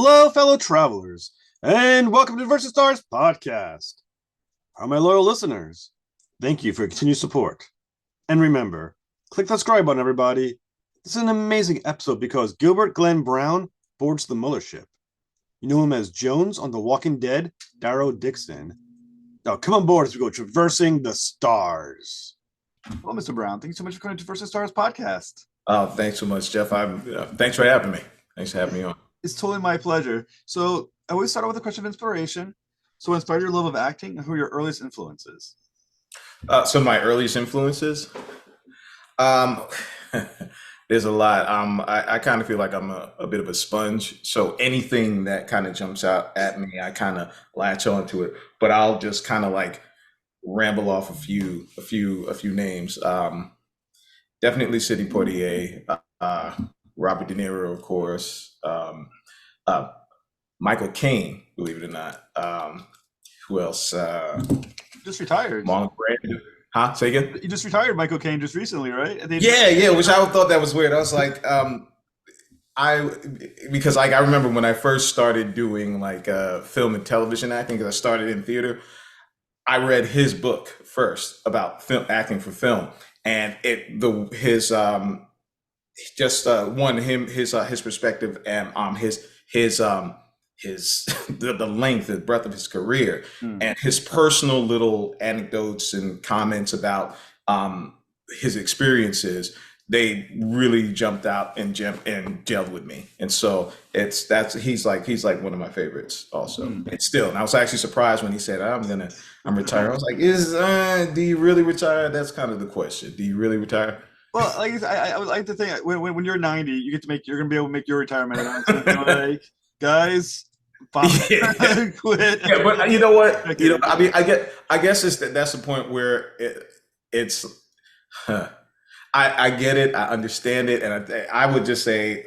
Hello, fellow travelers, and welcome to Versus Stars podcast. For my loyal listeners, thank you for your continued support. And remember, click the subscribe button, everybody. This is an amazing episode because Gilbert Glenn Brown boards the mothership. You know him as Jones on The Walking Dead, Daryl Dixon. Now, come on board as we go traversing the stars. Well, Mr. Brown, thank you so much for coming to Versus Stars podcast. Oh, thanks so much, Jeff. Thanks for having me. Thanks for having me on. It's totally my pleasure. So I always start out with a question of inspiration. So what inspired your love of acting, and who are your earliest influences? So my earliest influences, there's a lot. I kind of feel like I'm a bit of a sponge. So anything that kind of jumps out at me, I kind of latch onto it. But I'll just kind of like ramble off a few names. Definitely Sidney Poitier, Robert De Niro, of course, Michael Caine, believe it or not. Who else? Just retired. Marlon Brando. Huh? Say again? You just retired Michael Caine just recently, right? Yeah, which I thought that was weird. I was like, because I remember when I first started doing like film and television acting, because I started in theater, I read his book first about film acting for film, and his perspective and the length, the breadth of his career, and his personal little anecdotes and comments about his experiences, they really jumped out and gelled with me. And so he's like one of my favorites also. And I was actually surprised when he said, I'm retiring. I was like, do you really retire? That's kind of the question. Do you really retire? Well, like I would like to think when you're 90, you're gonna be able to make your retirement announcement. Like, guys, quit. Yeah, but you know what? I mean, I guess that's the point where it's. I get it. I understand it, and I would just say,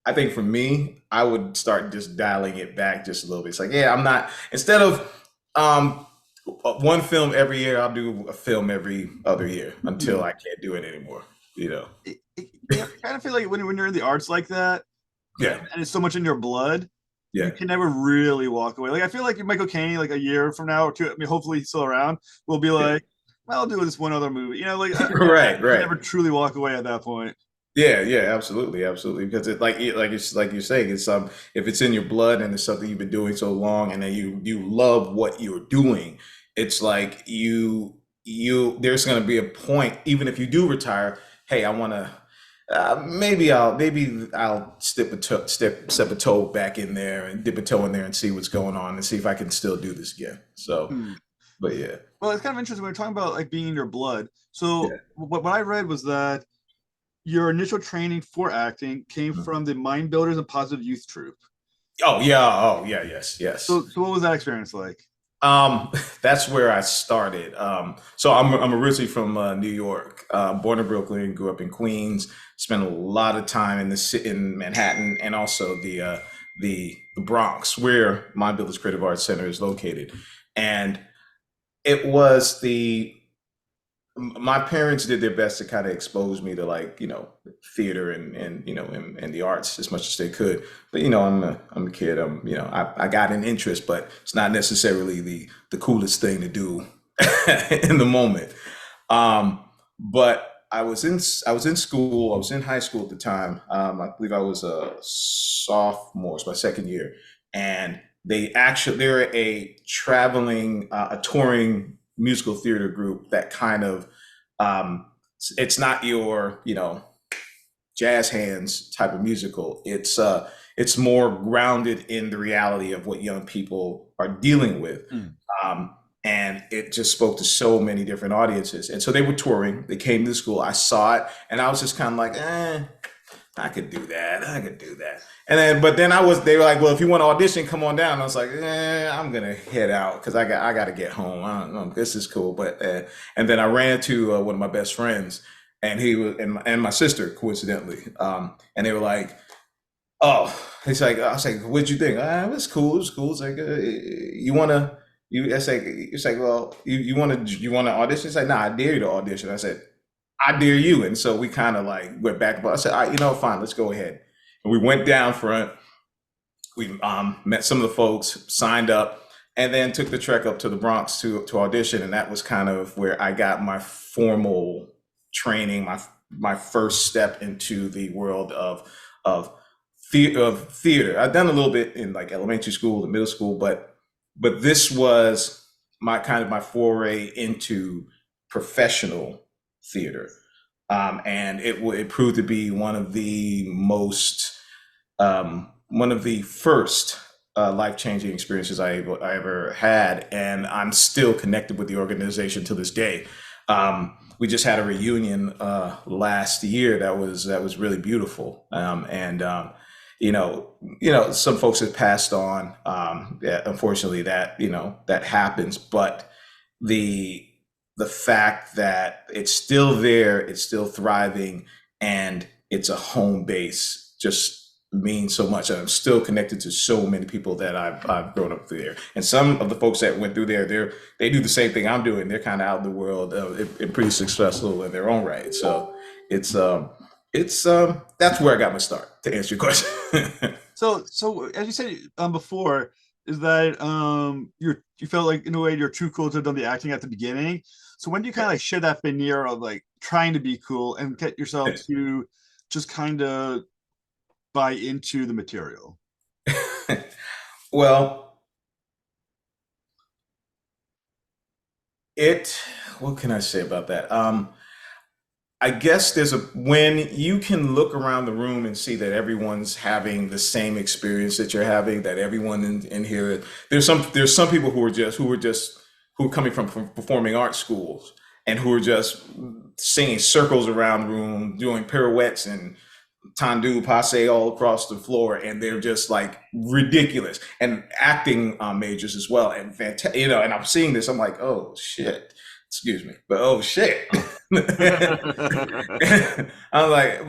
I think for me, I would start just dialing it back just a little bit. It's like, I'm not, instead of one film every year, I'll do a film every other year until I can't do it anymore. I kind of feel like when you're in the arts like that, and it's so much in your blood, you can never really walk away. Like, I feel like Michael Caine, like a year from now or two, I mean, hopefully he's still around, will be like, I'll do this one other movie. Like, right. Never truly walk away at that point. Yeah, absolutely, because it's like you're saying, it's if it's in your blood and it's something you've been doing so long, and then you love what you're doing, it's like there's going to be a point, even if you do retire. Hey, I want to. Maybe I'll step a toe back in there and dip a toe in there and see what's going on and see if I can still do this again. So, but yeah. Well, it's kind of interesting when we're talking about like being in your blood. So what I read was that your initial training for acting came from the Mind Builders and Positive Youth Troupe. Yes. So what was that experience like? That's where I started. So I'm originally from New York, born in Brooklyn, grew up in Queens, spent a lot of time in Manhattan, and also the Bronx, where Mind Builders Creative Arts Center is located. And it was my parents did their best to kind of expose me to theater and the arts as much as they could. But I'm a kid. I got an interest, but it's not necessarily the coolest thing to do in the moment. But I was in school. I was in high school at the time. I believe I was a sophomore, it's my second year, and they're a traveling, a touring musical theater group that kind of it's not your jazz hands type of musical. It's more grounded in the reality of what young people are dealing with. And it just spoke to so many different audiences. And so they were touring, they came to school, I saw it, and I was just kind of like, I could do that. And then, they were like, well, if you want to audition, come on down. And I was like, I'm going to head out because I got to get home. I don't know, this is cool. But, and then I ran to one of my best friends, and he was, and my sister, coincidentally. And they were like, oh, I was like, what'd you think? It was cool. It's like, you want to, it's like, well, you want to audition? It's like, nah, I dare you to audition. I said, I dare you. And so we kind of like went back, but I said, all right, fine, let's go ahead. And we went down front. We met some of the folks, signed up, and then took the trek up to the Bronx to audition. And that was kind of where I got my formal training, my first step into the world of of theater. I've done a little bit in like elementary school and middle school, but this was my kind of my foray into professional theater, and it proved to be one of the first life changing experiences I ever had, and I'm still connected with the organization to this day. We just had a reunion last year that was really beautiful, and some folks have passed on. Yeah, unfortunately, that happens, but the the fact that it's still there, it's still thriving, and it's a home base just means so much. I'm still connected to so many people that I've grown up through there, and some of the folks that went through there, they do the same thing I'm doing. They're kind of out in the world and pretty successful in their own right. So it's that's where I got my start. To answer your question. So as you said before, is that you felt like in a way you're too cool to have done the acting at the beginning. So when do you kind of like shed that veneer of like trying to be cool and get yourself to just kind of buy into the material? Well, it what can I say about that? I guess when you can look around the room and see that everyone's having the same experience that you're having, that everyone in here, there's some people who are coming from performing arts schools and who are just singing circles around the room, doing pirouettes and tendu passe all across the floor, and they're just like ridiculous, and acting majors as well, and fantastic, and I'm seeing this, I'm like, oh shit, excuse me, but oh shit. I'm like,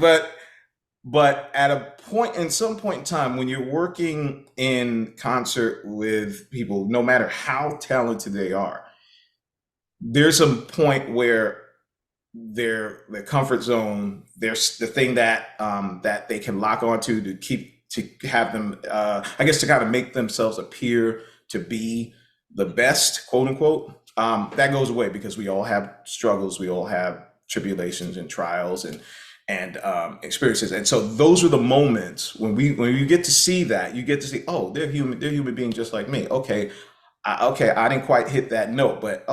but at some point in time, when you're working in concert with people, no matter how talented they are, there's a point where their comfort zone, there's the thing that they can lock onto to have them, I guess, to kind of make themselves appear to be the best, quote unquote. That goes away because we all have struggles, we all have tribulations and trials and experiences, and so those are the moments when you get to see that, you get to see, oh, they're human beings just like me. Okay, I didn't quite hit that note, but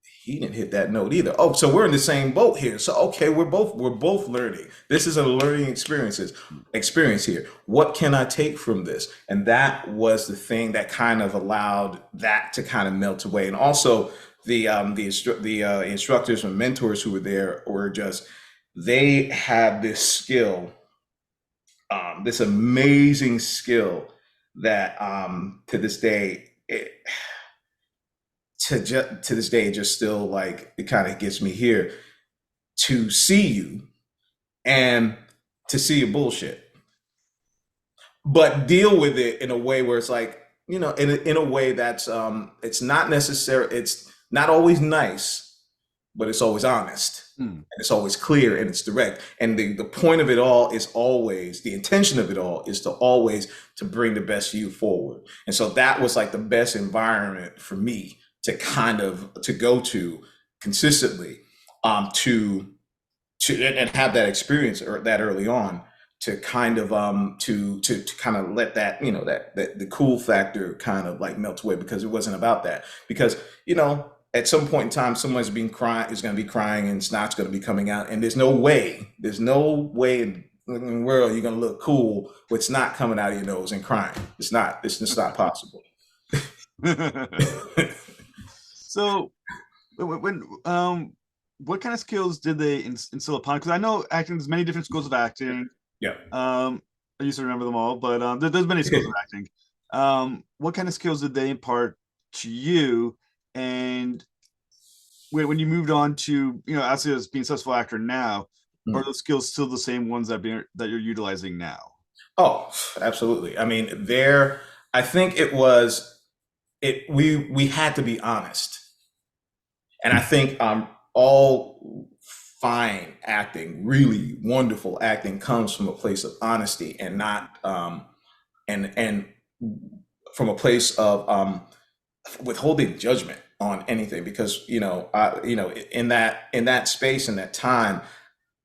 he didn't hit that note either. Oh, so we're in the same boat here. So okay, we're both learning. This is a learning experience here. What can I take from this? And that was the thing that kind of allowed that to kind of melt away. And also the instructors and mentors who were there were just, they had this skill, this amazing skill that to this day. To this day, it just still, like, it kind of gets me here to see you and to see your bullshit, but deal with it in a way where it's like, in a way that's it's not necessary, it's not always nice, but it's always honest, Hmm. and it's always clear, and it's direct, and the point of it all is always, the intention of it all is to always to bring the best you forward. And so that was like the best environment for me to kind of to go to consistently, to and have that experience, or that early on, to kind of to kind of let that, that the cool factor kind of like melt away, because it wasn't about that. Because at some point in time, someone's being crying is going to be crying, and snot's going to be coming out, and there's no way in the world you're going to look cool with snot coming out of your nose and crying. It's just not possible. So what kind of skills did they instill upon? Because I know acting, there's many different schools of acting. Yeah. I used to remember them all, but there's many schools of acting. What kind of skills did they impart to you? And when you moved on to, actually as being a successful actor now, are those skills still the same ones that you're utilizing now? Oh, absolutely. I mean, I think we had to be honest. And I think all fine acting, really wonderful acting, comes from a place of honesty, and and from a place of withholding judgment on anything, because in that space, in that time,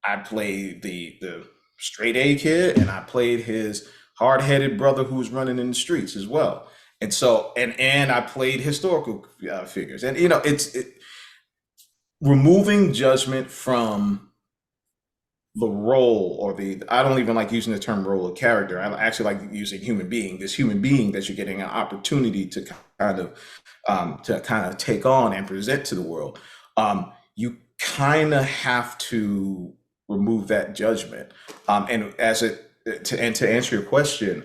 I played the straight A kid, and I played his hard-headed brother who was running in the streets as well. And so, and I played historical figures, and it's removing judgment from the role, or I don't even like using the term role or character. I actually like using human being. This human being that you're getting an opportunity to kind of take on and present to the world. You kind of have to remove that judgment. And to answer your question,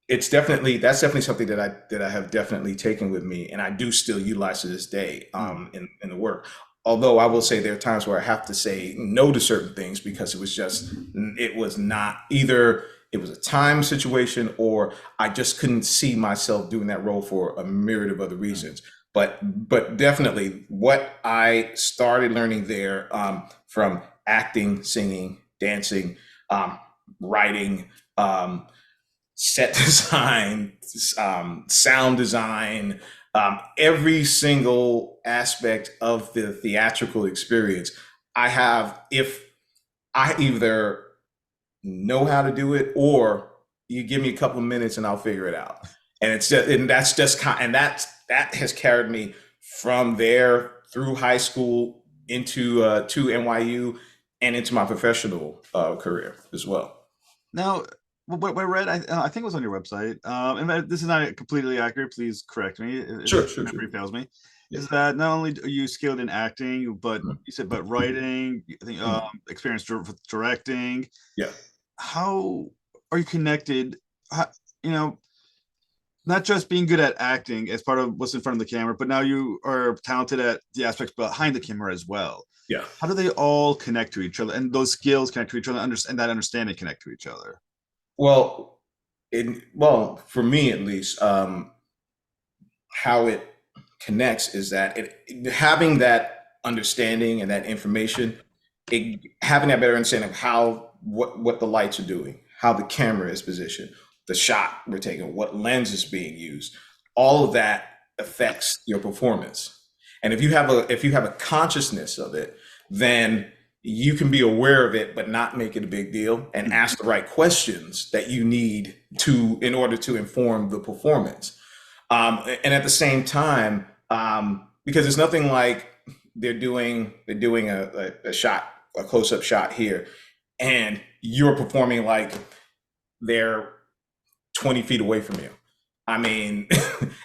that's definitely something that I have definitely taken with me, and I do still utilize to this day in the work. Although I will say there are times where I have to say no to certain things, because it was not either, it was a time situation, or I just couldn't see myself doing that role for a myriad of other reasons. But definitely what I started learning there, from acting, singing, dancing, writing, set design, sound design, every single aspect of the theatrical experience, if I either know how to do it, or you give me a couple of minutes and I'll figure it out. And that has carried me from there through high school into to NYU and into my professional career as well. Now, what I read, I think it was on your website, and this is not completely accurate. Please correct me if Sure. memory fails me. Yeah. Is that not only are you skilled in acting, but Mhm. you said, but writing, I think, experience with directing. Yeah. How are you connected? How, not just being good at acting as part of what's in front of the camera, but now you are talented at the aspects behind the camera as well. Yeah. How do they all connect to each other, and those skills connect to each other, and that understanding connect to each other? Well, for me at least, how it connects is that having that understanding and that information, having that better understanding of what the lights are doing, how the camera is positioned, the shot we're taking, what lens is being used, all of that affects your performance. And if you have a consciousness of it, then you can be aware of it, but not make it a big deal, and ask the right questions that you need in order to inform the performance. And at the same time, because it's nothing like they're doing a shot, a close-up shot here, and you're performing like they're 20 feet away from you. I mean,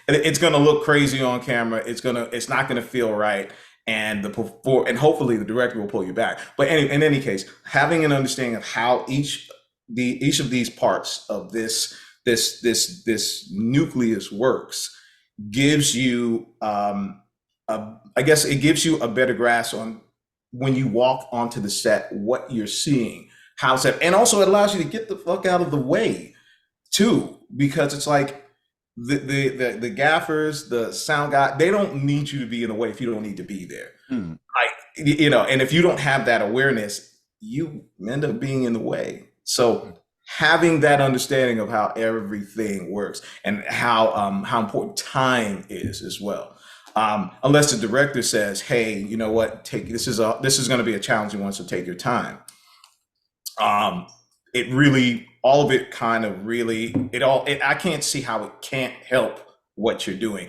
it's going to look crazy on camera. It's not going to feel right. And hopefully the director will pull you back. But in any case, having an understanding of how each of these parts of this nucleus works gives you, I guess it gives you a better grasp on, when you walk onto the set, what you're seeing, how set, and also it allows you to get the fuck out of the way too, because it's like the gaffers, the sound guy, they don't need you to be in the way if you don't need to be there. Like, and if you don't have that awareness, you end up being in the way. So having that understanding of how everything works, and how important time is as well. Unless the director says, "Hey, you know what? This is going to be a challenging one, so take your time." It really, all of it kind of really, I can't see how it can't help what you're doing,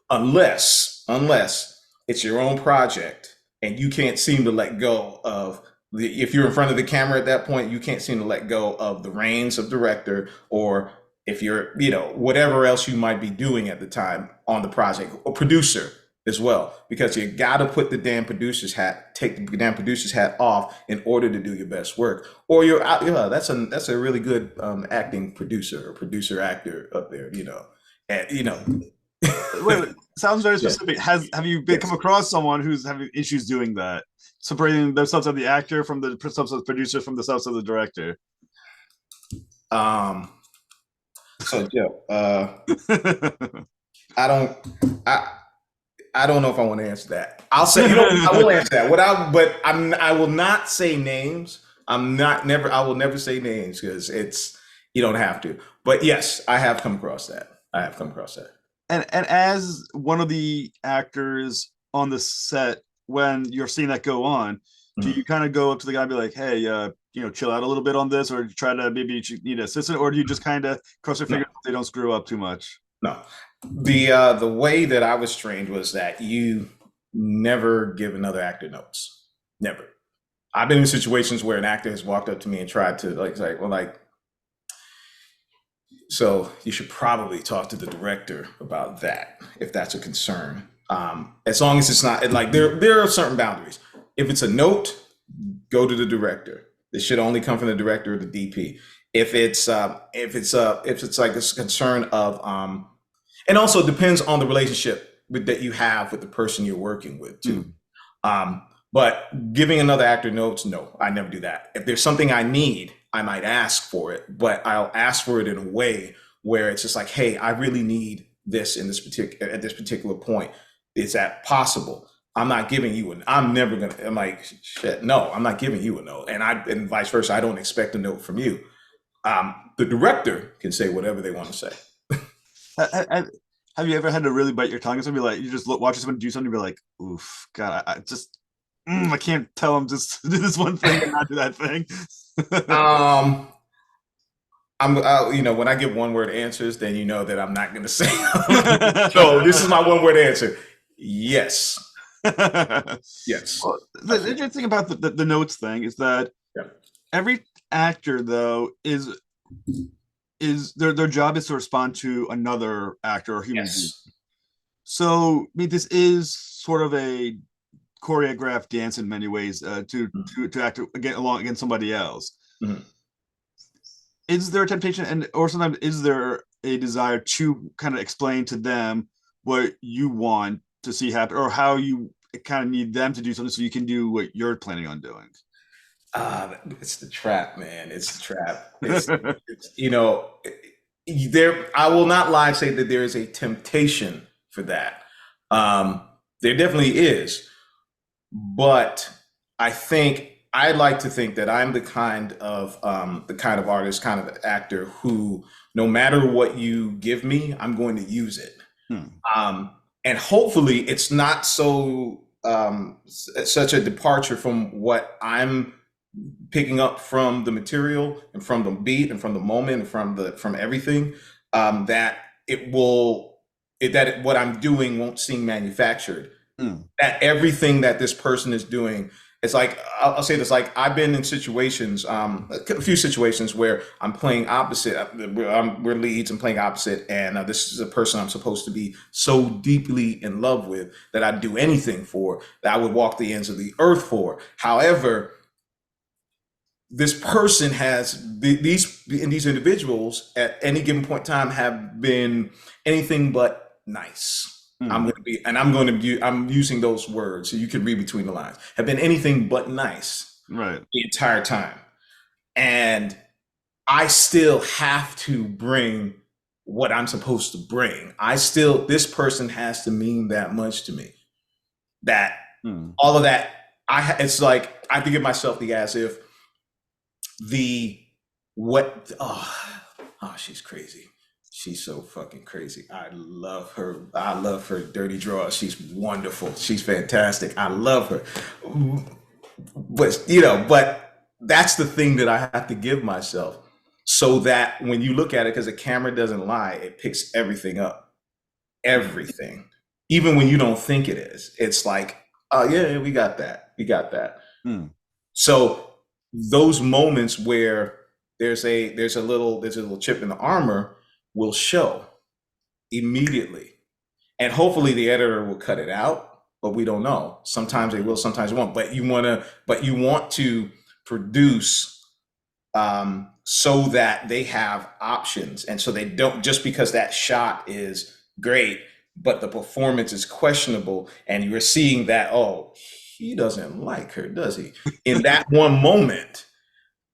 unless it's your own project and you can't seem to let go of if you're in front of the camera at that point, you can't seem to let go of the reins of director, or if you're, whatever else you might be doing at the time on the project, or producer as well, because you got to put the damn producer's hat, take the damn producer's hat off in order to do your best work. Or you're out, that's a really good acting producer or producer actor up there, and, Wait, sounds very specific. Yeah. Have you come across someone who's having issues doing that, separating themselves of the actor from the themselves of the producer from themselves of the director? So Joe, I don't know if I want to answer that. I'll say, I will answer that. I will not say names. I will never say names, because it's, You don't have to. But yes, I have come across that. I have come across that. And as one of the actors on the set, when you're seeing that go on, do Mhm. you kind of go up to the guy and be like, "Hey, chill out a little bit on this," or try to maybe you need an assistant, or do you just kind of cross your No, fingers they don't screw up too much? no. The way that I was trained was that you never give another actor notes. Never. I've been in situations where an actor has walked up to me and tried to like say, well, like, so you should probably talk to the director about that if that's a concern. As long as it's not like there are certain boundaries. If it's a note, go to the director. It should only come from the director or the DP. If it's like a concern of and also it depends on the relationship that you have with the person you're working with too. Mm. But giving another actor notes, no, I never do that. If there's something I need, I might ask for it, but I'll ask for it in a way where it's just like, hey, I really need this in this particular at this particular point. Is that possible? I'm not giving you an. I'm never gonna. I'm like, shit. No, I'm not giving you a note, and vice versa. I don't expect a note from you. The director can say whatever they want to say. Have you ever had to really bite your tongue and something like you just watch someone do something and be like, "Oof, God, I just I can't tell them just to do this one thing and not do that thing." Um, when I give one word answers, then you know that I'm not going to say. So this is my one word answer. Yes, yes. Well, the interesting thing about the notes thing is that Yeah. every actor though is their job is to respond to another actor or human being. Yes. So I mean, this is sort of a choreographed dance in many ways to act along against somebody else. Mhm. Is there a temptation and or sometimes is there a desire to kind of explain to them what you want to see happen or how you kind of need them to do something so you can do what you're planning on doing? It's the trap, man. It's the trap. There. I will not lie and say that there is a temptation for that. There definitely is, but I like to think that I'm the kind of artist, kind of actor who, no matter what you give me, I'm going to use it. Hmm. And hopefully, it's not such a departure from what I'm picking up from the material and from the beat and from the moment and from everything, that it will what I'm doing won't seem manufactured. Hmm. That everything that this person is doing, it's like I'll say this, like I've been in situations, a few situations where I'm playing opposite. We're leads and playing opposite, and this is a person I'm supposed to be so deeply in love with that I'd do anything for, that I would walk the ends of the earth for. However, this person these individuals at any given point in time have been anything but nice. Hmm. I'm using those words so you can read between the lines. Have been anything but nice Right. the entire time. And I still have to bring what I'm supposed to bring. This person has to mean that much to me. That Hmm. all of that, it's like I have to give myself the as if the what she's crazy. She's so fucking crazy. I love her dirty draw. She's wonderful. She's fantastic. I love her. But that's the thing that I have to give myself, so that when you look at it, because the camera doesn't lie, it picks everything up. Everything. Even when you don't think it is. It's like, oh yeah, we got that. We got that. Hmm. So those moments where there's a little chip in the armor will show immediately, and hopefully the editor will cut it out, but we don't know. Sometimes they will, sometimes they won't. But you want to produce, so that they have options, and so they don't, just because that shot is great but the performance is questionable, and you're seeing that, oh, he doesn't like her, does he? In that one moment,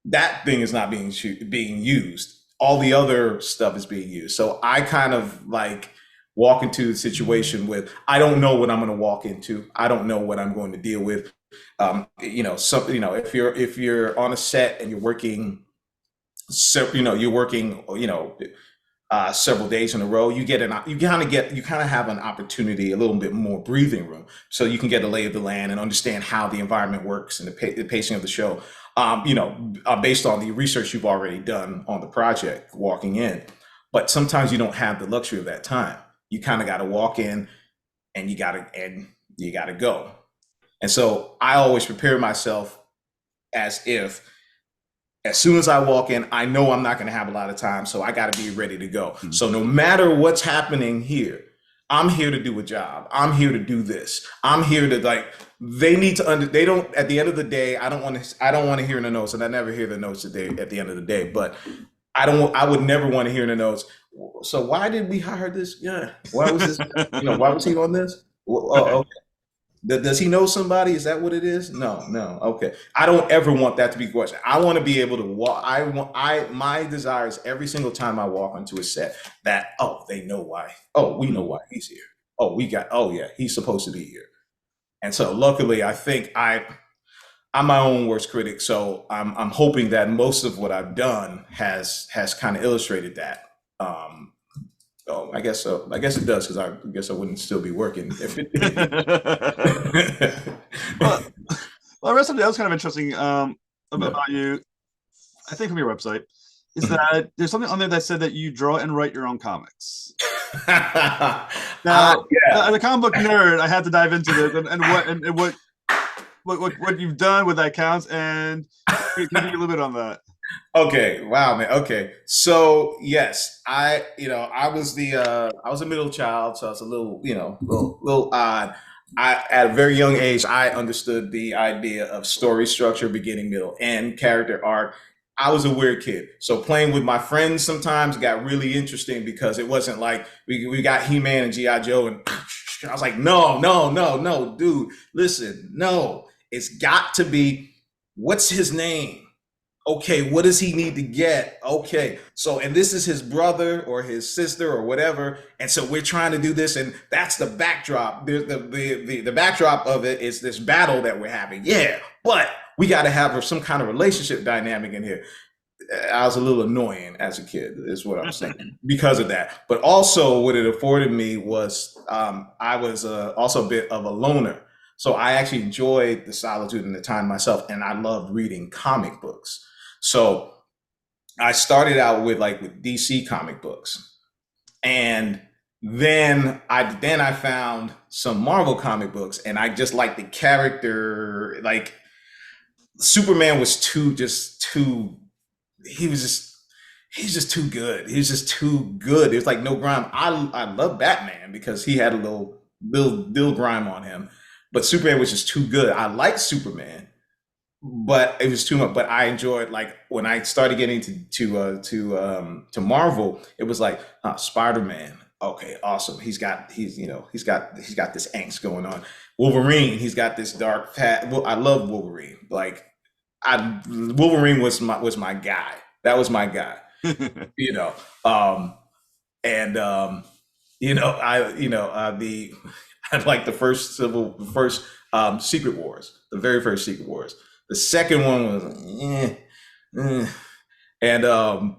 that thing is not being used. All the other stuff is being used. So I kind of like walk into the situation with, I don't know what I'm going to walk into. I don't know what I'm going to deal with. If you're on a set and you're working So, you're working, several days in a row, you kind of have an opportunity, a little bit more breathing room, so you can get a lay of the land and understand how the environment works and the pacing of the show. Based on the research you've already done on the project, walking in. But sometimes you don't have the luxury of that time. You kind of got to walk in, and you got to go. And so I always prepare myself as if as soon as I walk in, I know I'm not going to have a lot of time, so I got to be ready to go. Mm-hmm. So no matter what's happening here, I'm here to do a job. I'm here to do this. I'm here to They need to they don't. At the end of the day, I don't want to hear in the notes, and I never hear the notes at the end of the day. But I would never want to hear in the notes. So why did we hire this guy? Why was this? Why was he on this? Okay. Does he know somebody? Is that what it is? No, no. Okay. I don't ever want that to be a question. I want to be able to walk. My desire is every single time I walk onto a set that, they know why. Oh, we know why he's here. Oh yeah, he's supposed to be here. And so luckily, I think I'm my own worst critic. So I'm hoping that most of what I've done has kind of illustrated that. I guess so. I guess it does, because I guess I wouldn't still be working if it didn't. well, the rest of it was kind of interesting about you. I think from your website is that there's something on there that said that you draw and write your own comics. Now, as a comic book nerd, I had to dive into this and what you've done with that counts, and can you give a little bit on that? Okay. Wow, man. Okay. So yes, I was a middle child, so I was a little odd. At a very young age, I understood the idea of story structure, beginning, middle, end, character arc. I was a weird kid. So playing with my friends sometimes got really interesting, because it wasn't like we got He-Man and G.I. Joe, and I was like, no, no, no, no, dude, listen, no. It's got to be, what's his name? Okay, what does he need to get? Okay, so, and this is his brother or his sister or whatever, and so we're trying to do this, and that's the backdrop. The backdrop of it is this battle that we're having. Yeah, but we got to have some kind of relationship dynamic in here. I was a little annoying as a kid, is what I'm saying, because of that. But also, what it afforded me was, I was also a bit of a loner. So I actually enjoyed the solitude and the time myself, and I loved reading comic books. So I started out with DC comic books, and then I found some Marvel comic books, and I just liked the character. Like, Superman was too. He was just he's just too good. He's just too good. There's like no grime. I love Batman because he had a little grime on him, but Superman was just too good. I like Superman, but it was too much. But I enjoyed, like, when I started getting to Marvel, it was like, Spider-Man. Okay, awesome. He's got this angst going on. Wolverine, he's got this dark pat. Well, I love Wolverine. Like, Wolverine was my guy. That was my guy. You know. And the I like the first Secret Wars, the very first Secret Wars. The second one was and I'm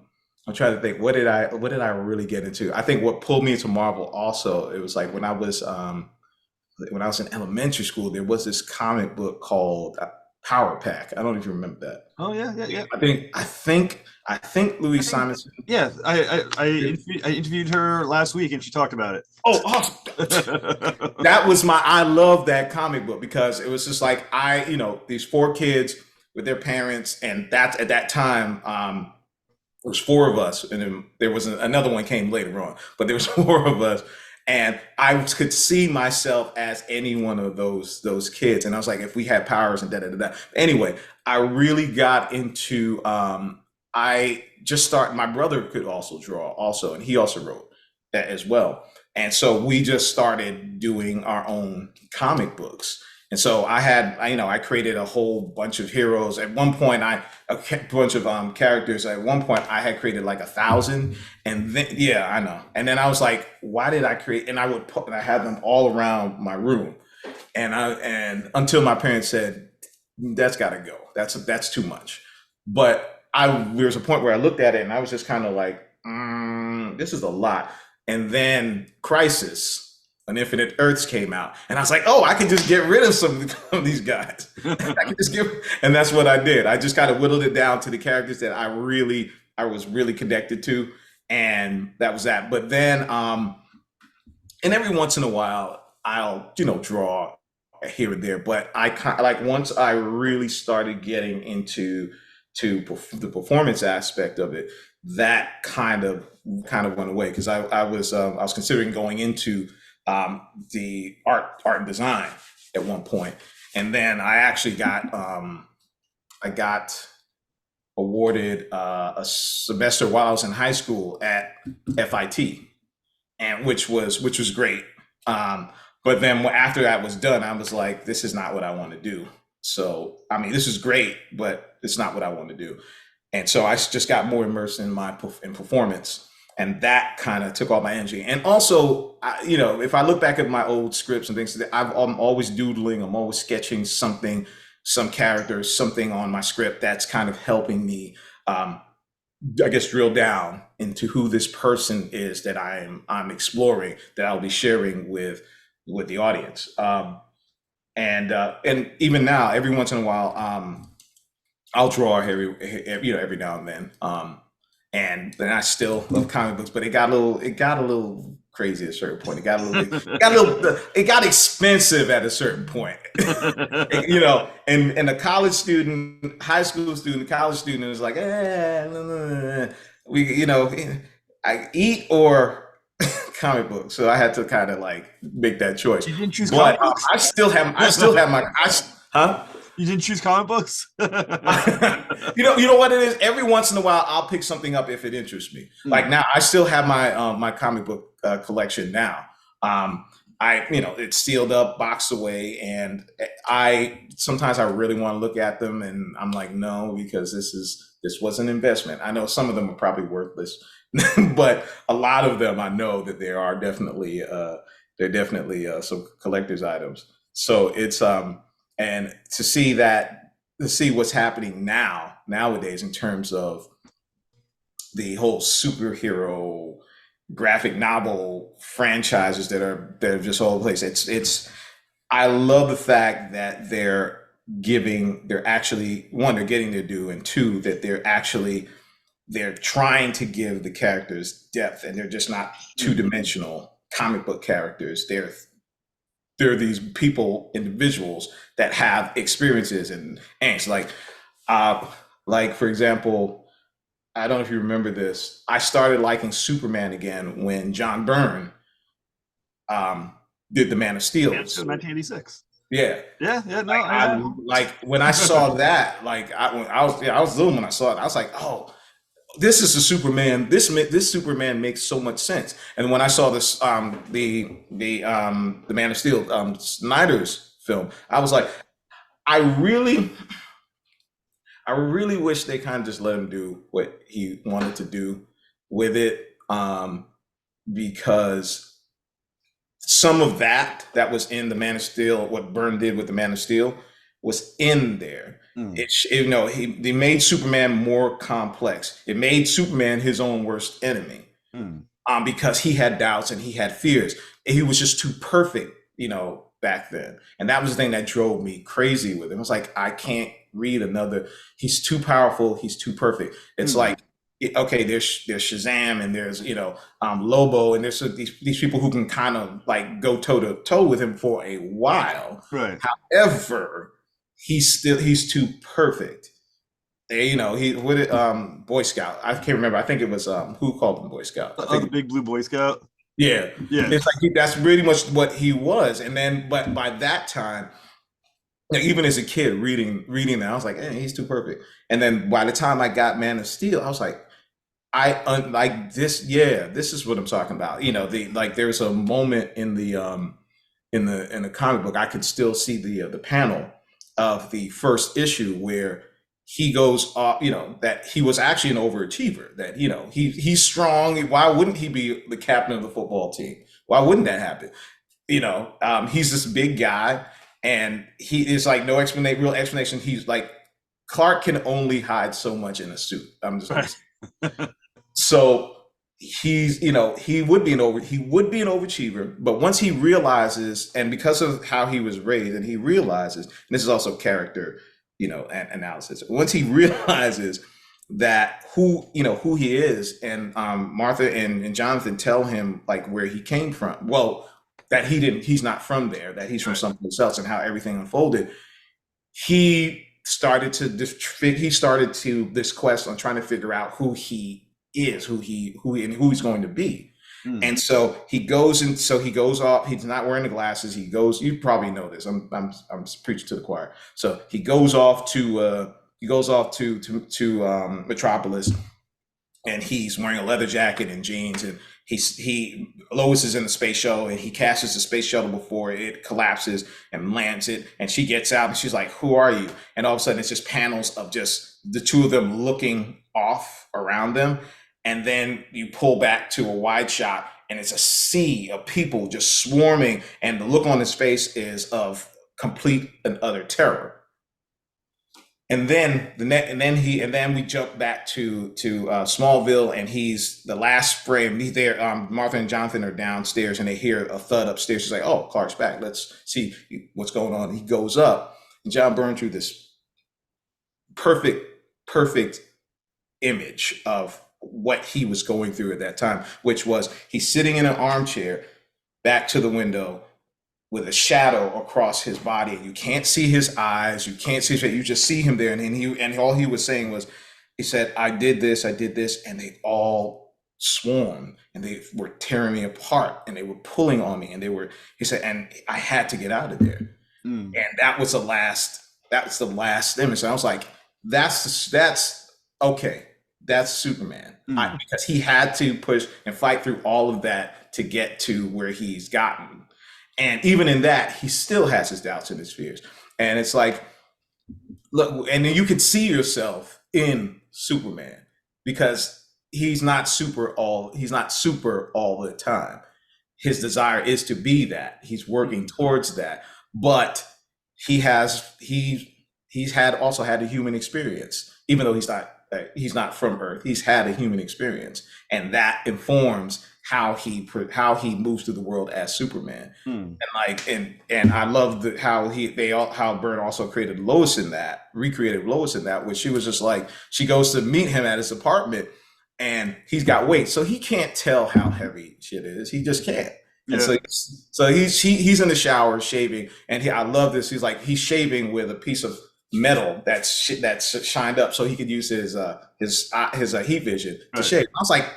trying to think, what did I really get into? I think what pulled me into Marvel also, it was like when I was in elementary school, there was this comic book called Power Pack. I don't know if you remember that. Oh yeah, yeah, yeah. I think Louise Simonson. Yeah, I interviewed her last week, and she talked about it. Oh, awesome. I love that comic book because it was just like, these four kids with their parents, and that's at that time, it was four of us, and then there was another one came later on, but there was four of us, and I could see myself as any one of those kids, and I was like, if we had powers and da da da da. Anyway, I really got into. My brother could also draw, also, and he also wrote that as well. And so we just started doing our own comic books. And so I created a whole bunch of heroes. At one point, a bunch of characters. At one point, I had created like 1,000. And then, yeah, I know. And then I was like, why did I create? And I had them all around my room. And until my parents said, that's got to go. That's too much. But there was a point where I looked at it and I was just kind of like, this is a lot. And then Crisis on Infinite Earths came out, and I was like, oh, I can just get rid of some of these guys. I can just and that's what I did. I just kind of whittled it down to the characters that I was really connected to, and that was that. But then, and every once in a while, I'll draw here and there. But I like once I really started getting into the performance aspect of it, that kind of went away, because I was considering going into the art and design at one point, and then I actually got awarded a semester while I was in high school at FIT, and which was great. But then after that was done, I was like, this is not what I want to do. So I mean, this is great, but it's not what I want to do. And so I just got more immersed in performance. And that kind of took all my energy. And also, if I look back at my old scripts and things, I'm always doodling. I'm always sketching something, some characters, something on my script that's kind of helping me, I guess, drill down into who this person is that I'm exploring, that I'll be sharing with the audience. And even now, every once in a while, I'll draw every now and then. And then I still love comic books, but it got a little crazy at a certain point. It got expensive at a certain point. And a college student, high school student, college student is like, I eat or comic books. So I had to kind of like make that choice. You didn't choose comic books? I still have my, huh? You didn't choose comic books? You know what it is? Every once in a while, I'll pick something up if it interests me. Like now, I still have my comic book collection now. It's sealed up, boxed away, and sometimes I really want to look at them, and I'm like, no, because this was an investment. I know some of them are probably worthless, but a lot of them I know that there are definitely some collector's items. So it's and to see what's happening nowadays in terms of the whole superhero graphic novel franchises that are just all over the place. I love the fact that they're getting their due, and two, that they're trying to give the characters depth, and they're just not two-dimensional comic book characters. They're these individuals that have experiences and angst. Like for example, I don't know if you remember this. I started liking Superman again when John Byrne did the Man of Steel. 1986. Yeah. No. Like when I saw that, like I was little when I saw it. I was like, oh, this is a Superman. This Superman makes so much sense. And when I saw this, the Man of Steel, Snyder's film, I was like, I really wish they kind of just let him do what he wanted to do with it, because some of that was in the Man of Steel, what Byrne did with the Man of Steel, was in there. They made Superman more complex. It made Superman his own worst enemy, because he had doubts and he had fears. And he was just too perfect, back then. And that was the thing that drove me crazy with him. I was like, I can't read another. He's too powerful. He's too perfect. It's like, okay, there's Shazam, and there's Lobo, and there's these people who can kind of like go toe to toe with him for a while. Right. However, he's too perfect. Boy Scout. I can't remember. I think it was who called him Boy Scout. I think the big blue Boy Scout. Yeah. It's like that's really much what he was. And then, but by that time, even as a kid reading that, I was like, hey, he's too perfect. And then by the time I got Man of Steel, I was like, like this. Yeah, this is what I'm talking about. There's a moment in the comic book, I could still see the panel of the first issue where he goes off, that he was actually an overachiever, that, he's strong. Why wouldn't he be the captain of the football team? Why wouldn't that happen? He's this big guy, and he is like no real explanation. He's like Clark can only hide so much in a suit. Right. So he's, he would be an overachiever, but once he realizes, and because of how he was raised, and he realizes, and this is also character, analysis. Once he realizes that who he is, and Martha and Jonathan tell him like where he came from. Well, that he's not from there, that he's from someplace else, and how everything unfolded. He started this quest on trying to figure out who he is, who he's going to be. And so he goes off. He's not wearing the glasses. You probably know this. I'm preaching to the choir. So he goes off to Metropolis, and he's wearing a leather jacket and jeans, and Lois is in the space shuttle, and he catches the space shuttle before it collapses and lands it, and she gets out and she's like, "Who are you?" And all of a sudden it's just panels of just the two of them looking off around them. And then you pull back to a wide shot, and it's a sea of people just swarming, and the look on his face is of complete and utter terror. And then we jump back to Smallville, and he's the last frame. He's there. Martha and Jonathan are downstairs, and they hear a thud upstairs. She's like, "Oh, Clark's back. Let's see what's going on." He goes up, and John Byrne drew this perfect image of what he was going through at that time, which was he's sitting in an armchair back to the window with a shadow across his body. You can't see his eyes, you can't see his face, you just see him there. And all he was saying was, he said, I did this, and they all swarmed, and they were tearing me apart, and they were pulling on me, and he said, and I had to get out of there. And that was the last image. And I was like, that's okay. That's Superman. Because he had to push and fight through all of that to get to where he's gotten. And even in that, he still has his doubts and his fears. And it's like, look, and then you could see yourself in Superman, because he's not super all the time. His desire is to be that. He's working towards that. But he's also had a human experience, even though he's not from Earth. He's had a human experience, and that informs how he moves through the world as Superman. And I love how Byrne also recreated Lois in that, where she was just like, she goes to meet him at his apartment, and he's got weight, so he can't tell how heavy shit is. He just can't. Yeah. And so he's in the shower shaving, and I love this. He's shaving with a piece of metal that's shined up, so he could use his heat vision to shave. I was like,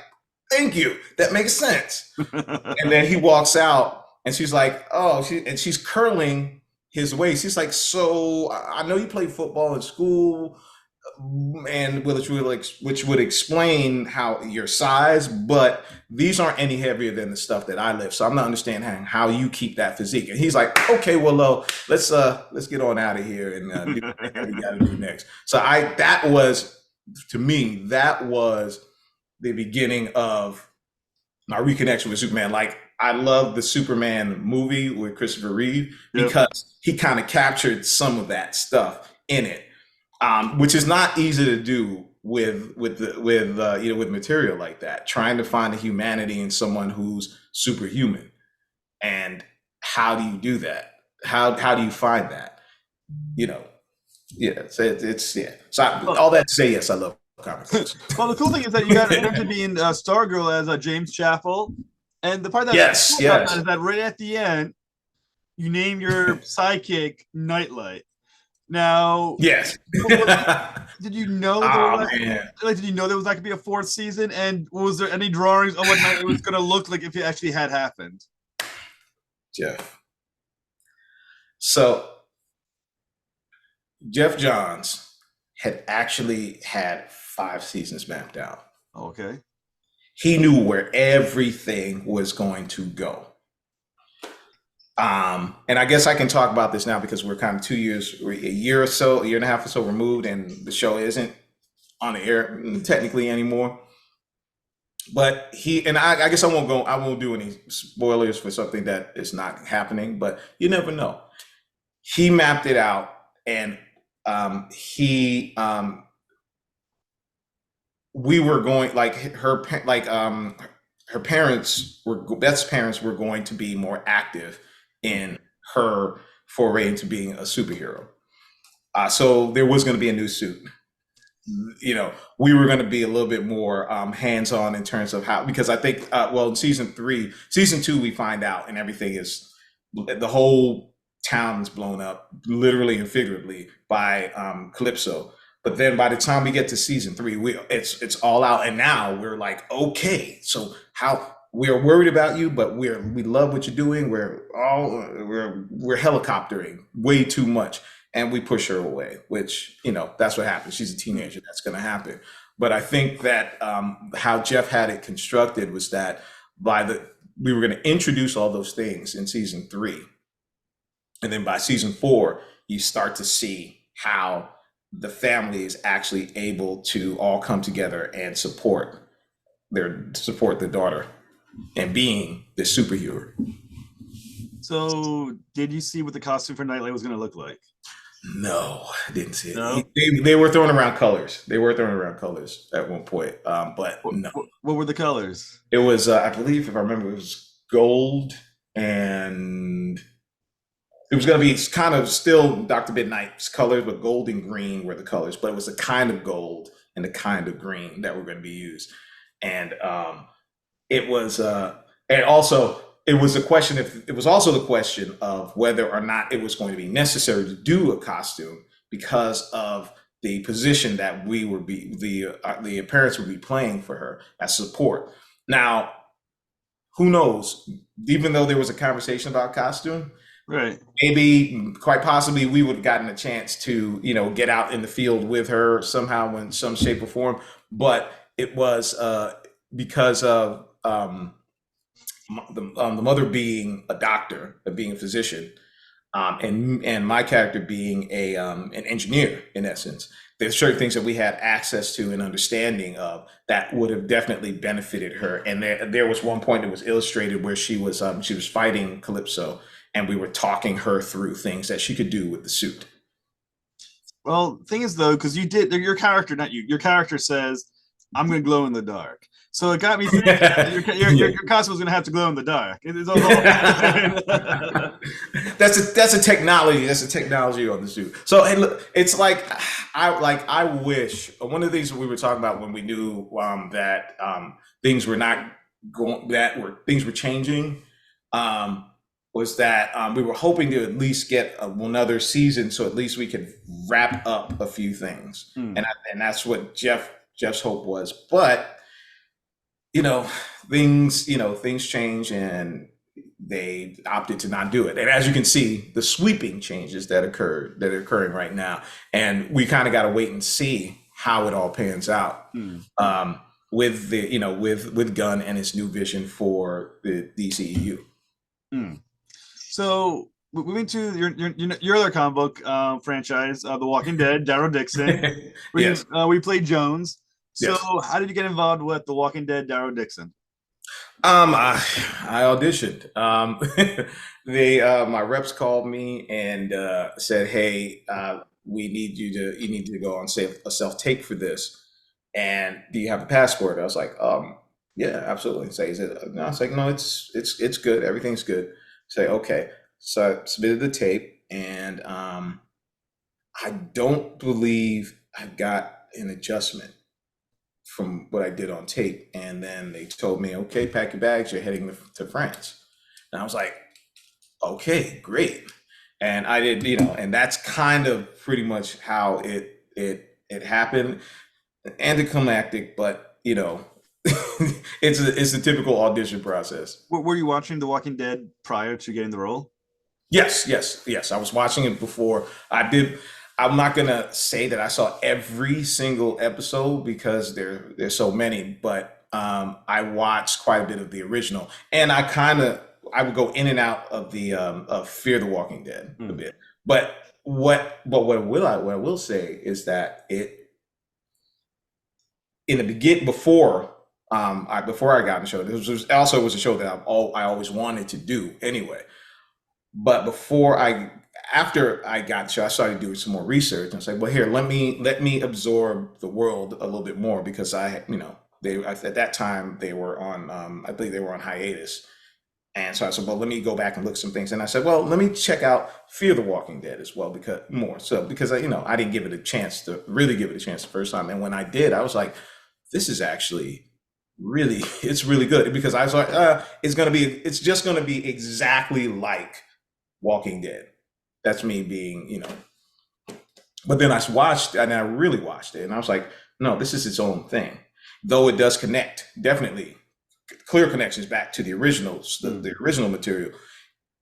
thank you, that makes sense. And then he walks out, and she's like, and she's curling his waist. He's like, so I know you played football in school, and which would explain how your size, but these aren't any heavier than the stuff that I lift, so I'm not understanding how you keep that physique. And he's like, okay, well, let's get on out of here and do what we gotta do next. So that was the beginning of my reconnection with Superman. Like, I love the Superman movie with Christopher Reeve, because he kind of captured some of that stuff in it. Which is not easy to do with material like that, trying to find the humanity in someone who's superhuman. And how do you do that? How do you find that? So all that to say, yes, I love comic books. Well, the cool thing is that you got to be in Stargirl as James Chaffel, and the part that yes. is that right at the end, you name your sidekick Nightlight. Now, yes. Did you know? Did you know there was not going to be a fourth season? And was there any drawings of what it was going to look like if it actually had happened? Jeff. So, Jeff Johns had actually had 5 seasons mapped out. Okay. He knew where everything was going to go. And I guess I can talk about this now because we're kind of a year and a half or so removed, and the show isn't on the air technically anymore. But I guess I won't do any spoilers for something that is not happening, but you never know. He mapped it out, and he we were going like her parents were Beth's parents were going to be more active in her foray into being a superhero. So there was going to be a new suit. You know, we were going to be a little bit more hands-on in terms of how, because I think, well, in season two, we find out and everything is, the whole town is blown up, literally and figuratively, by Calypso. But then by the time we get to season three, it's all out, and now we're like, okay, so how we're worried about you, but we love what you're doing. We're helicoptering way too much, and we push her away, which, you know, that's what happens. She's a teenager. That's going to happen. But I think that how Jeff had it constructed was that we were going to introduce all those things in season three. And then by season four, you start to see how the family is actually able to all come together and support the daughter and being the superhero. So did you see what the costume for Nightlight was going to look like? No, I didn't see it. No? They were throwing around colors. They were throwing around colors at one point, but no. What were the colors? It was, I believe, if I remember, it was gold, and it was going to be kind of still Dr. Midnight's colors, but gold and green were the colors. But it was a kind of gold and a kind of green that were going to be used, and it was, and also. It was also the question of whether or not it was going to be necessary to do a costume because of the position that the parents would be playing for her as support. Now, who knows? Even though there was a conversation about costume, right? Maybe, quite possibly, we would have gotten a chance to, you know, get out in the field with her somehow in some shape or form. But it was because of the mother being a doctor, being a physician, and my character being an engineer in essence. There's certain things that we had access to and understanding of that would have definitely benefited her. And there was one point that was illustrated where she was fighting Calypso, and we were talking her through things that she could do with the suit. Well, thing is though, because your character says, "I'm going to glow in the dark." So it got me thinking your costume was going to have to glow in the dark. That's a technology. That's a technology on the suit. So and look, it's like I wish one of the things that we were talking about when we knew that things were not going, things were changing, was that we were hoping to at least get another season, so at least we could wrap up a few things, and that's what Jeff's hope was, but. Things change, and they opted to not do it. And as you can see, the sweeping changes that are occurring right now. And we kind of got to wait and see how it all pans out with with Gunn and his new vision for the DCEU. So moving to your other comic book franchise, The Walking Dead, Daryl Dixon. Yes. We played Jones. So Yes. How did you get involved with The Walking Dead, Daryl Dixon? I auditioned. My reps called me and said, "Hey, we need you to go on a self tape for this. And do you have a passport?" I was like, "Yeah, absolutely." So he said, "No," I was like, "No, it's good. Everything's good." Say, "Okay." So I submitted the tape, and I don't believe I got an adjustment from what I did on tape. And then they told me, "Okay, pack your bags, you're heading to France." And I was like, "Okay, great." And I did, and that's kind of pretty much how it happened. Anticlimactic, but it's a typical audition process. Were you watching The Walking Dead prior to getting the role? Yes. I was watching it before I did. I'm not gonna say that I saw every single episode because there's so many, but I watched quite a bit of the original, and I would go in and out of the of Fear the Walking Dead a bit. But what I will say is that in the beginning, before I got in the show, this was also a show that I always wanted to do anyway. But after I got the show, I started doing some more research. And I was like, well, here, let me absorb the world a little bit more because at that time they were on, I believe they were on hiatus. And so I said, well, let me go back and look at some things. And I said, well, let me check out Fear the Walking Dead as well, because I didn't give it a chance to really give it a chance the first time. And when I did, I was like, this is actually really, it's really good because I was like, it's just going to be exactly like Walking Dead. That's me being. But then I watched and I really watched it and I was like, no, this is its own thing. Though it does connect, definitely clear connections back to the originals, the original material.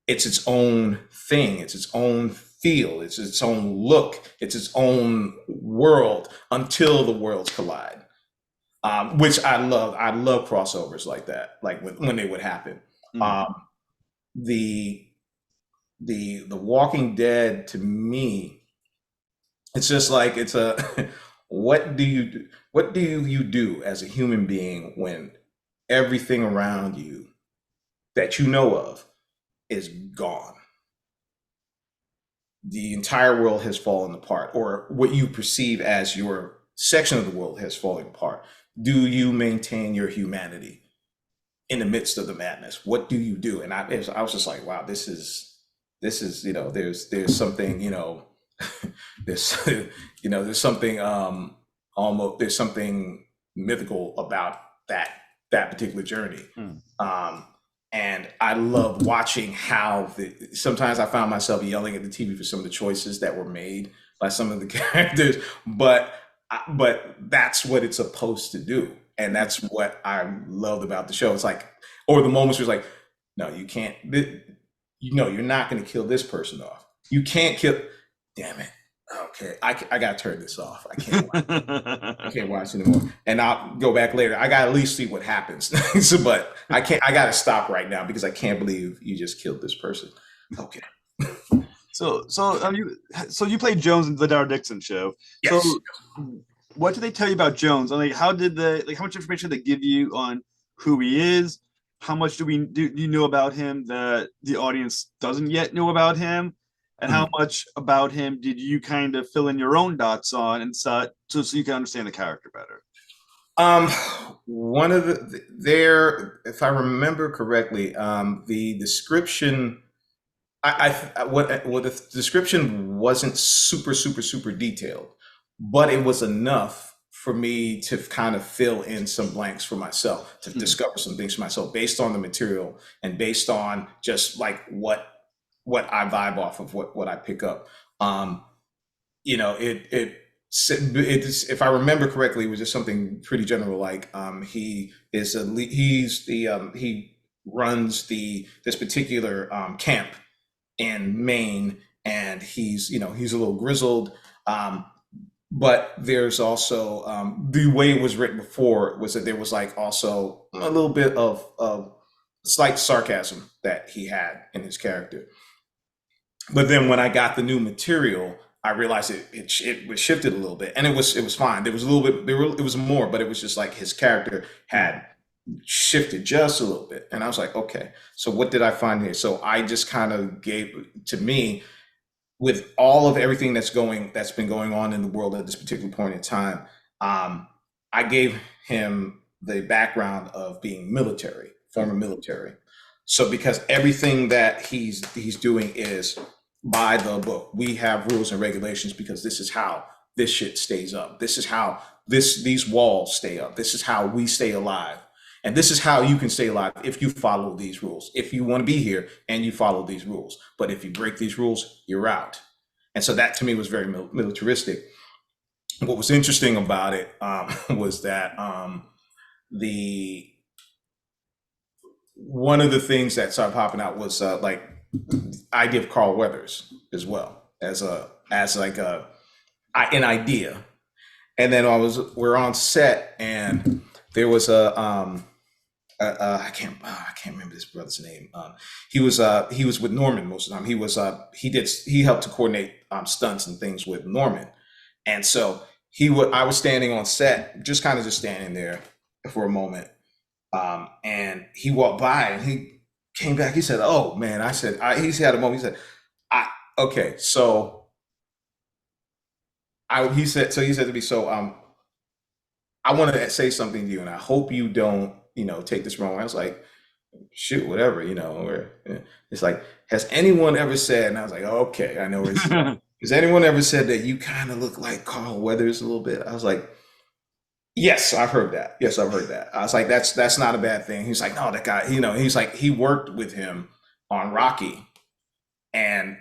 It's its own thing. It's its own feel. It's its own look. It's its own world until the worlds collide. Which I love. I love crossovers like that, like when they would happen. The Walking Dead to me, it's just like it's a what do you do as a human being when everything around you that you know of is gone? The entire world has fallen apart, or what you perceive as your section of the world has fallen apart. Do you maintain your humanity in the midst of the madness? What do you do? And I was just like, wow, this is there's something there's something almost there's something mythical about that particular journey. And I love watching how sometimes I found myself yelling at the TV for some of the choices that were made by some of the characters, but that's what it's supposed to do. And that's what I loved about the show. It's like, or the moments where it's like, no, you can't, you're not going to kill this person off. You can't kill, damn it. Okay, I got to turn this off. I can't watch anymore. And I'll go back later. I got to at least see what happens. But I got to stop right now because I can't believe you just killed this person. Okay. So you played Jones in the Daryl Dixon show. Yes. So what did they tell you about Jones? And how much information did they give you on who he is? How much do you know about him that the audience doesn't yet know about him? And how much about him did you kind of fill in your own dots on and so you can understand the character better? One of if I remember correctly, the description, the description wasn't super detailed, but it was enough for me to kind of fill in some blanks for myself, to discover some things for myself based on the material and based on just like what I vibe off of, what I pick up. If I remember correctly, it was just something pretty general, like he runs this particular camp in Maine, and he's a little grizzled. But there's also the way it was written before was that there was like also a little bit of slight sarcasm that he had in his character. But then when I got the new material, I realized it was shifted a little bit, and it was fine. There was a little bit, it was more, but it was just like his character had shifted just a little bit, and I was like, okay, so what did I find here? So I just kind of gave, to me, with all of everything that's been going on in the world at this particular point in time, I gave him the background of being military, former military. So because everything that he's doing is by the book. We have rules and regulations because this is how this shit stays up. This is how these walls stay up. This is how we stay alive. And this is how you can stay alive if you follow these rules. If you want to be here and you follow these rules. But if you break these rules, you're out. And so that to me was very militaristic. What was interesting about it was that one of the things that started popping out was like idea of Carl Weathers as well as an idea. And then we're on set, and there was I can't remember this brother's name. He was with Norman most of the time. He helped to coordinate stunts and things with Norman. And so I was standing on set, just standing there for a moment. And he walked by and he came back. He said, "Oh man," he had a moment. He said, Okay, so he said to me, so I want to say something to you, and I hope you don't, take this wrong. I was like, shoot, whatever, or it's like, has anyone ever said, and I was like, okay, I know where this is going. Has anyone ever said that you kind of look like Carl Weathers a little bit? I was like, yes, I've heard that. Yes, I've heard that. I was like, that's not a bad thing. He's like, no, that guy, he's like, he worked with him on Rocky and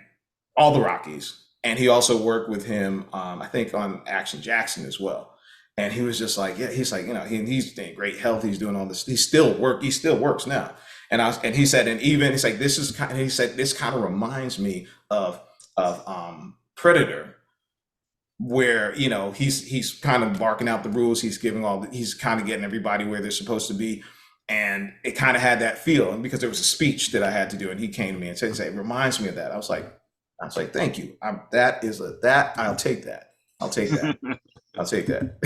all the Rockies. And he also worked with him, I think, on Action Jackson as well. And he was just like, yeah, he's like, he's in great health. He's doing all this. He still works now. And he said, and even he's like, he said, this kind of reminds me of Predator, where he's kind of barking out the rules. He's kind of getting everybody where they're supposed to be. And it kind of had that feel. And because there was a speech that I had to do, and he came to me and said, it reminds me of that. I was like, thank you. I'll take that. I'll take that. I'll take that.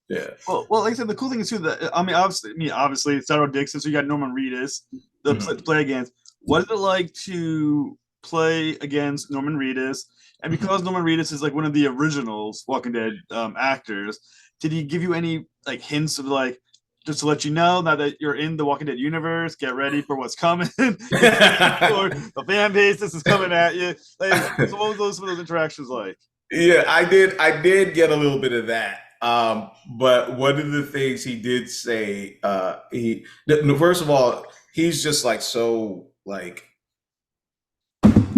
Yeah. Well, like I said, the cool thing is too that obviously it's Daryl Dixon, so you got Norman Reedus to play against. What is it like to play against Norman Reedus? And because Norman Reedus is like one of the originals Walking Dead actors, did he give you any like hints of like, just to let you know now that you're in the Walking Dead universe, get ready for what's coming? Or the fan base, this is coming at you. Like, so what was those interactions like? Yeah, I did get a little bit of that. But one of the things he did say, first of all, he's just like so like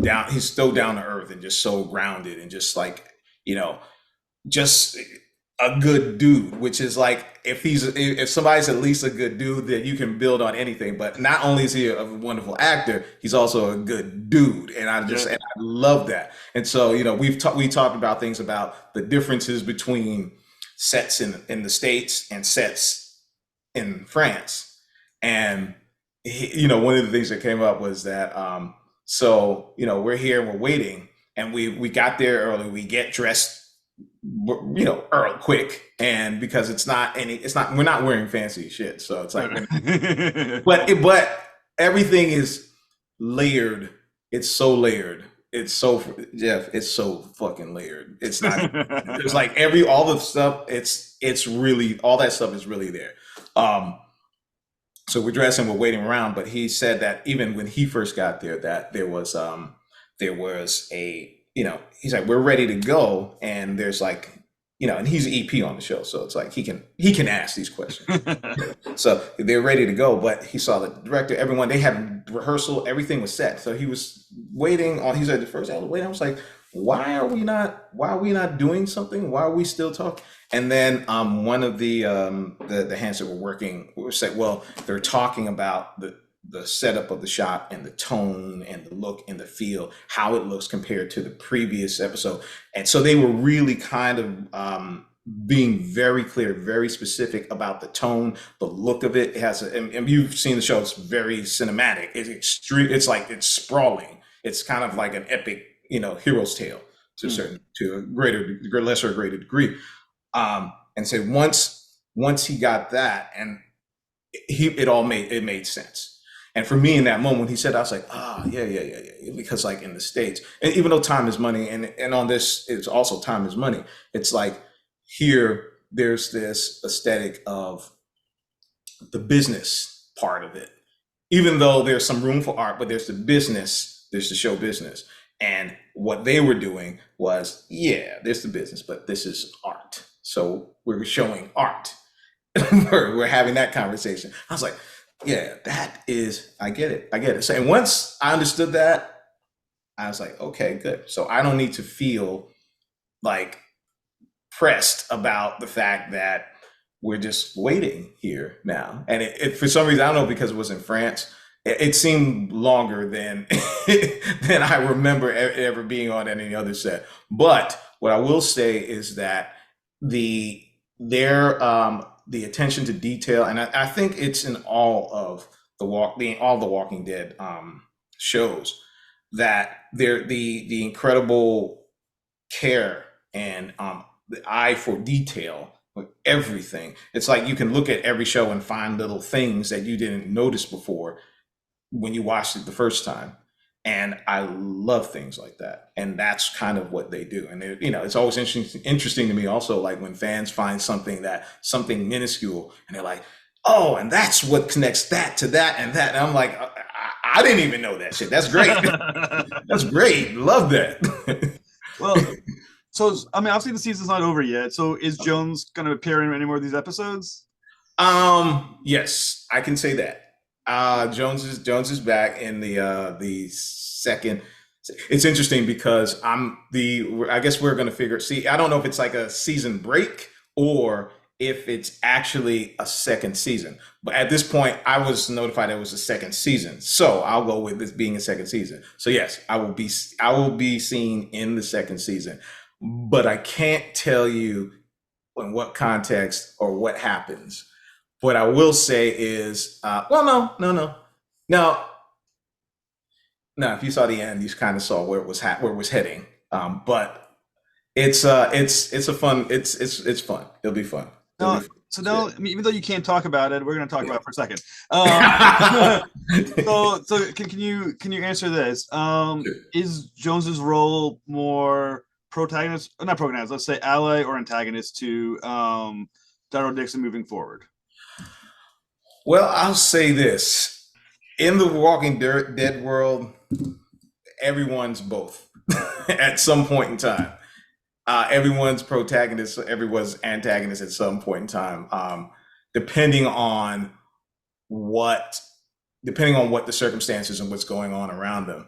down. He's so down to earth and just so grounded and just like just a good dude. Which is like if somebody's at least a good dude, then you can build on anything. But not only is he a wonderful actor, he's also a good dude, and I love that. And so we talked about things about the differences between sets in the States and sets in France. And one of the things that came up was that so we're here and we're waiting, and we got there early. We get dressed early, quick, and because we're not wearing fancy shit, so it's like but everything is layered. It's so layered. It's so Jeff, it's so fucking layered. It's not it's like all the stuff, it's really, all that stuff is really there. So we're dressing, we're waiting around, but he said that even when he first got there, that there was a he's like, we're ready to go, and there's like and he's an EP on the show, so it's like he can ask these questions. So they're ready to go, but he saw the director, everyone, they had rehearsal, everything was set. So he was waiting on. He said the first hour waiting. I was like, why are we not doing something? Why are we still talking? And then one of the hands that were working said, well, they're talking about the setup of the shot and the tone and the look and the feel, how it looks compared to the previous episode. And so they were really kind of being very clear, very specific about the tone, the look of it. It has, and you've seen the show, it's very cinematic. It's extreme. It's like, it's sprawling. It's kind of like an epic, hero's tale to a lesser or greater degree. And so once he got that, and it made sense. And for me in that moment, he said, I was like, yeah. Because like in the States, and even though time is money, and on this, it's also time is money. It's like here, there's this aesthetic of the business part of it. Even though there's some room for art, but there's the business, there's the show business. And what they were doing was, yeah, there's the business, but this is art. So we're showing art. We're having that conversation. I was like, yeah, I get it. So, and once I understood that, I was like, okay, good. So I don't need to feel like pressed about the fact that we're just waiting here now. And it for some reason, I don't know, because it was in France, it seemed longer than than I remember ever being on any other set. But what I will say is that the attention to detail, and I think it's in all of all the Walking Dead shows, that the incredible care and the eye for detail with everything. It's like you can look at every show and find little things that you didn't notice before when you watched it the first time. And I love things like that. And that's kind of what they do. And it's always interesting to me also, like when fans find something minuscule and they're like, oh, and that's what connects that to that and that. And I'm like, I didn't even know that shit. That's great. That's great. Love that. Well, so I mean, obviously the season's not over yet. So is Jones going to appear in any more of these episodes? Yes, I can say that. Jones is back in the second. It's interesting because I guess we're gonna see, I don't know if it's like a season break or if it's actually a second season. But at this point, I was notified it was a second season. So I'll go with this being a second season. So yes, I will be seen in the second season. But I can't tell you in what context or what happens. What I will say is, no. If you saw the end, you kind of saw where it was heading. But it's fun. It's fun. It'll be fun. No, so now, I mean, even though you can't talk about it, we're going to talk about it for a second. So can you answer this? Is Jones's role more protagonist, not protagonist, let's say ally or antagonist to Daryl Dixon moving forward? Well, I'll say this. In the Walking Dead world, everyone's both at some point in time. Everyone's protagonist, everyone's antagonist at some point in time, depending on what the circumstances and what's going on around them.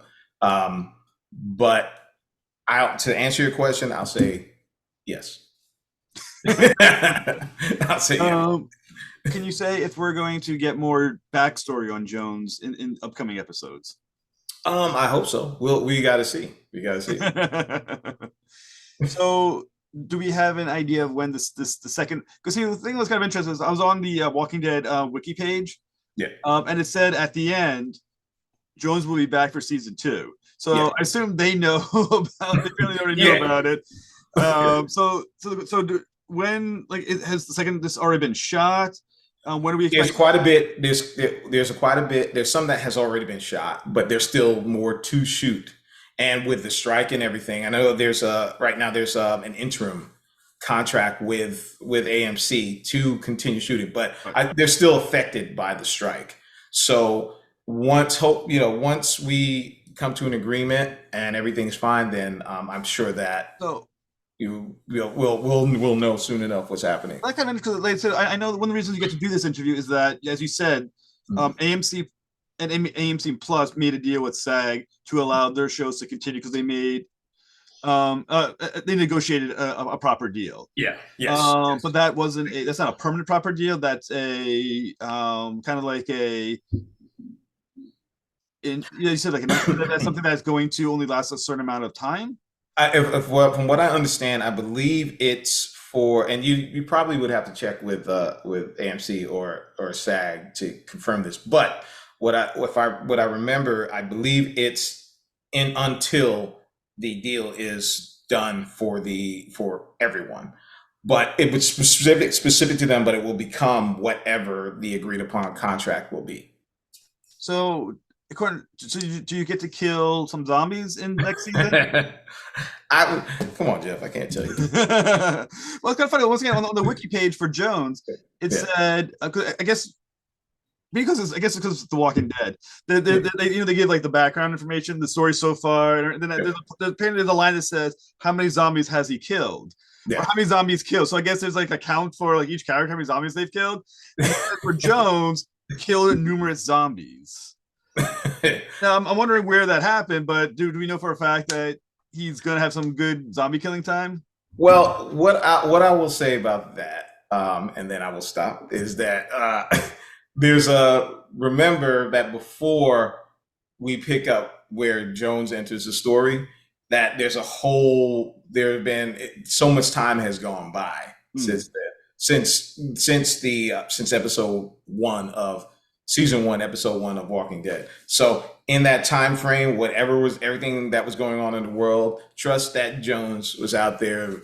But to answer your question, I'll say yes. I'll say yes. Can you say if we're going to get more backstory on Jones in upcoming episodes? I hope so. We got to see. We got to see. So, do we have an idea of when the second? Because the thing that was kind of interesting is I was on the Walking Dead wiki page, and it said at the end, Jones will be back for season 2. So I assume they know about. They really already know about it. When has the second this already been shot? When do we expect? There's quite a bit. There's quite a bit. There's some that has already been shot, but there's still more to shoot. And with the strike and everything, I know there's right now there's an interim contract with AMC to continue shooting, but they're still affected by the strike. So once we come to an agreement and everything's fine, then I'm sure that we'll know soon enough what's happening. That kind of because, like I said, I know one of the reasons you get to do this interview is that, as you said, AMC and AMC Plus made a deal with SAG to allow their shows to continue because they made they negotiated a proper deal. Yes. But that's not a permanent proper deal. That's a kind of like you said that's something that's going to only last a certain amount of time. From what I understand, I believe it's for, and you probably would have to check with AMC or SAG to confirm this. But what I remember, I believe it's until the deal is done for everyone. But it was specific to them, but it will become whatever the agreed upon contract will be. So do you get to kill some zombies in next season? Come on, Jeff. I can't tell you. Well, it's kind of funny. Once again, on the wiki page for Jones, it said, I guess because it's The Walking Dead. They give like the background information, the story so far, and then apparently there's a line that says how many zombies has he killed, or how many zombies killed. So I guess there's like a count for like each character how many zombies they've killed. And for Jones, killed numerous zombies. Now I'm wondering where that happened, but do we know for a fact that he's gonna have some good zombie killing time? Well, what I will say about that, and then I will stop, is that remember that before we pick up where Jones enters the story, that there have been so much time has gone by since then, since episode 1 of season 1, episode 1 of Walking Dead. So in that time frame, everything that was going on in the world, trust that Jones was out there,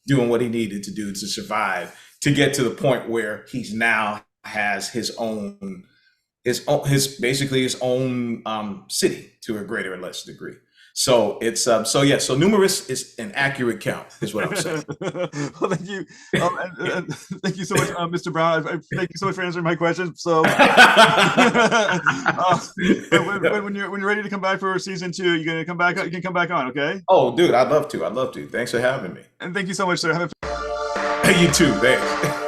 doing what he needed to do to survive, to get to the point where he's now has his own basically his own city to a greater or less degree. So it's so numerous is an accurate count, is what I'm saying. Well, thank you, and thank you so much, Mr. Brown. Thank you so much for answering my questions. So, when you're ready to come back for season 2, you're gonna come back. You can come back on, okay? Oh, dude, I'd love to. Thanks for having me. And thank you so much, sir. You too. Thanks.